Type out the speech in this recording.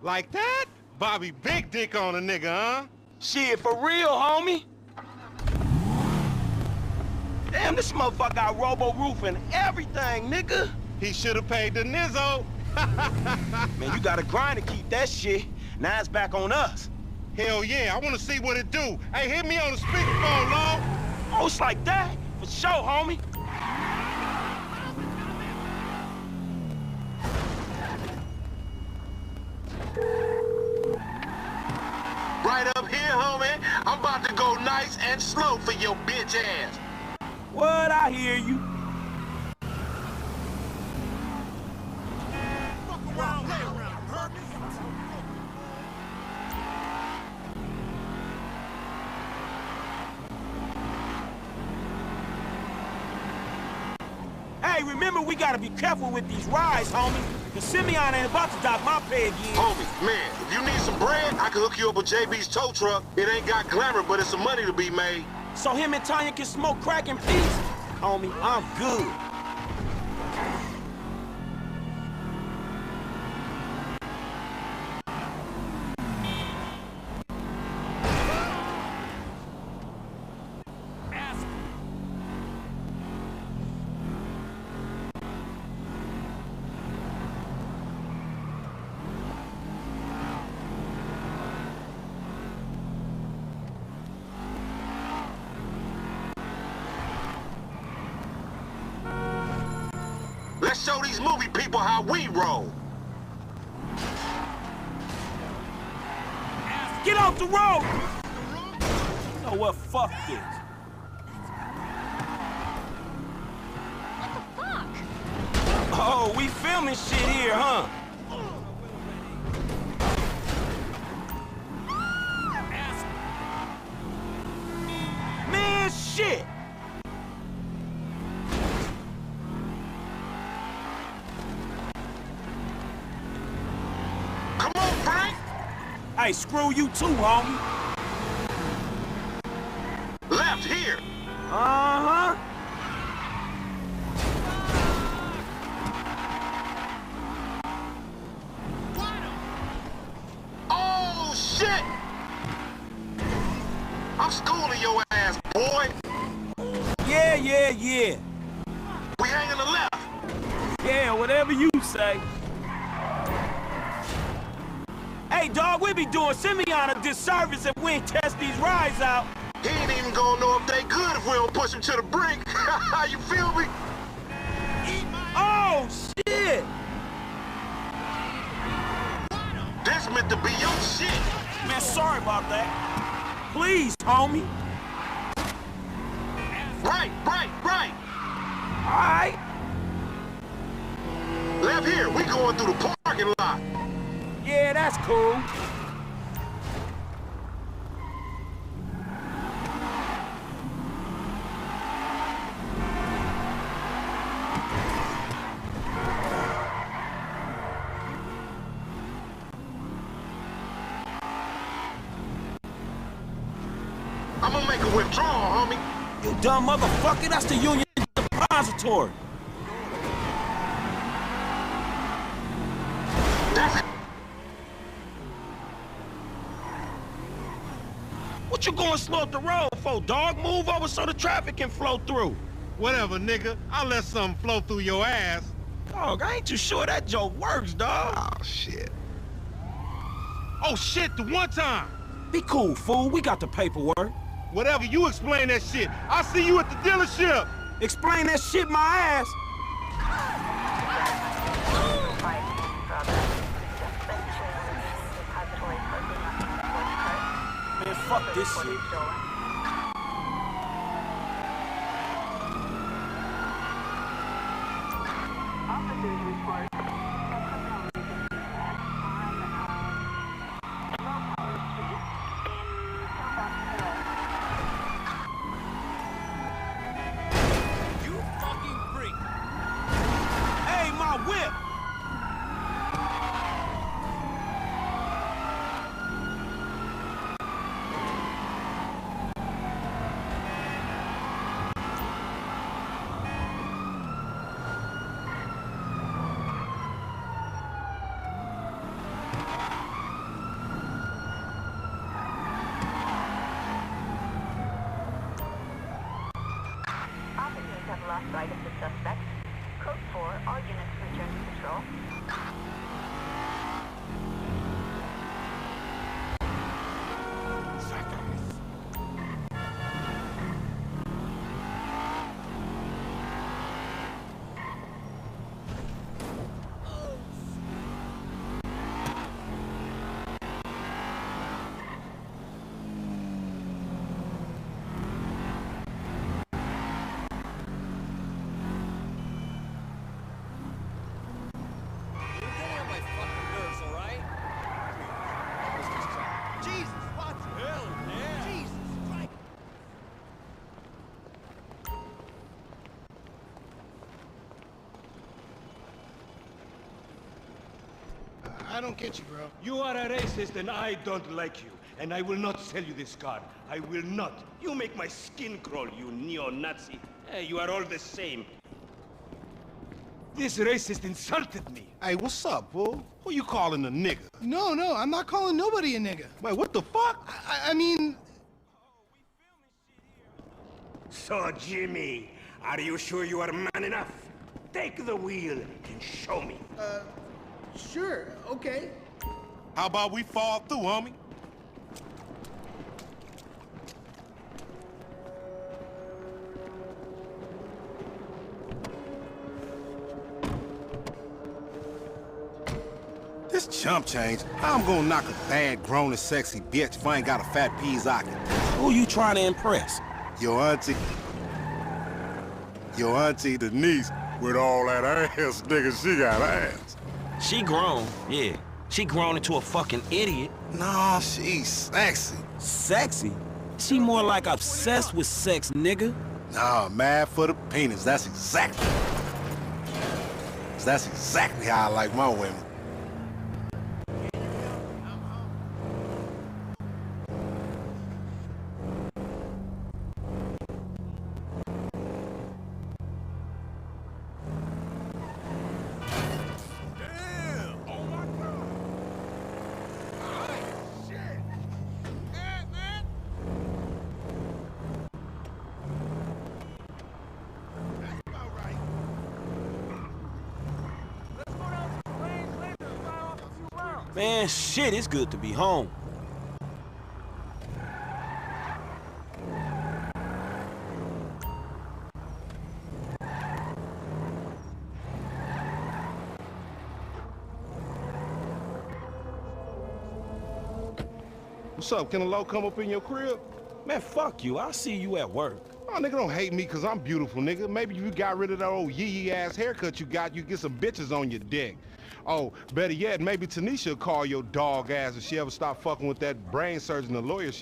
Like that? Bobby big dick on a nigga, huh? Shit, for real, homie. Damn, this motherfucker got robo-roof and everything, nigga. He should've paid the nizzo. Man, you gotta grind to keep that shit. Now it's back on us. Hell yeah, I wanna see what it do. Hey, hit me on the speakerphone, Law. Oh, it's like that? For sure, homie. Right up here, homie. I'm about to go nice and slow for your bitch ass. What? I hear you. Fuck around, lay around, hurt me. Hey, remember we gotta be careful with these rides, homie. The Simeon ain't about to dock my pay again. Homie, man, if you need some bread, I can hook you up with JB's tow truck. It ain't got glamour, but it's some money to be made. So him and Tanya can smoke crack in peace? Homie, I'm good. Let's show these movie people how we roll. Get off the road! You know what? Fuck this. What the fuck? Oh, we filming shit here, huh? Man, shit! Come on, Frank. Hey, screw you too, homie. Left here. Uh-huh. Oh, shit. I'm schooling your ass, boy. Yeah. We hanging the left. Yeah, whatever you say. Hey, dog, we be doing Simeon a disservice if we ain't test these rides out. He ain't even gonna know if they good if we don't push him to the brink. You feel me? Oh, shit! This meant to be your shit. Man, sorry about that. Please, homie. Right. All right. Left here. We going through the parking lot. Yeah, that's cool. I'm gonna make a withdrawal, homie. You dumb motherfucker, that's the Union Depository. What you going slow up the road for, dog? Move over so the traffic can flow through. Whatever, nigga. I'll let something flow through your ass. Dog, I ain't too sure that joke works, dog. Oh, shit. Oh, shit, the one time. Be cool, fool. We got the paperwork. Whatever, you explain that shit. I'll see you at the dealership. Explain that shit my ass. Man, fuck this shit. Officers report You fucking freak. Hey, my whip! I don't get you, bro. You are a racist and I don't like you. And I will not sell you this car. I will not. You make my skin crawl, you neo-Nazi. Hey, you are all the same. This racist insulted me. Hey, what's up, fool? Who you calling a nigga? No, I'm not calling nobody a nigga. Wait, what the fuck? I mean... So, Jimmy, are you sure you are man enough? Take the wheel and show me. Sure, okay. How about we fall through, homie? This chump change, how I'm gonna knock a bad, grown and sexy bitch if I ain't got a fat peas ocking? Who you trying to impress? Your auntie Denise, with all that ass, nigga, she got ass. She grown, yeah. She grown into a fucking idiot. Nah, she's sexy. Sexy? She more like obsessed with sex, nigga. Nah, mad for the penis. That's exactly how I like my women. Man, shit, it's good to be home. What's up? Can a low come up in your crib? Man, fuck you. I'll see you at work. Oh, nigga, don't hate me because I'm beautiful, nigga. Maybe if you got rid of that old yee-yee-ass haircut you got, you get some bitches on your dick. Oh, better yet, maybe Tanisha will call your dog ass if she ever stop fucking with that brain surgeon and lawyer she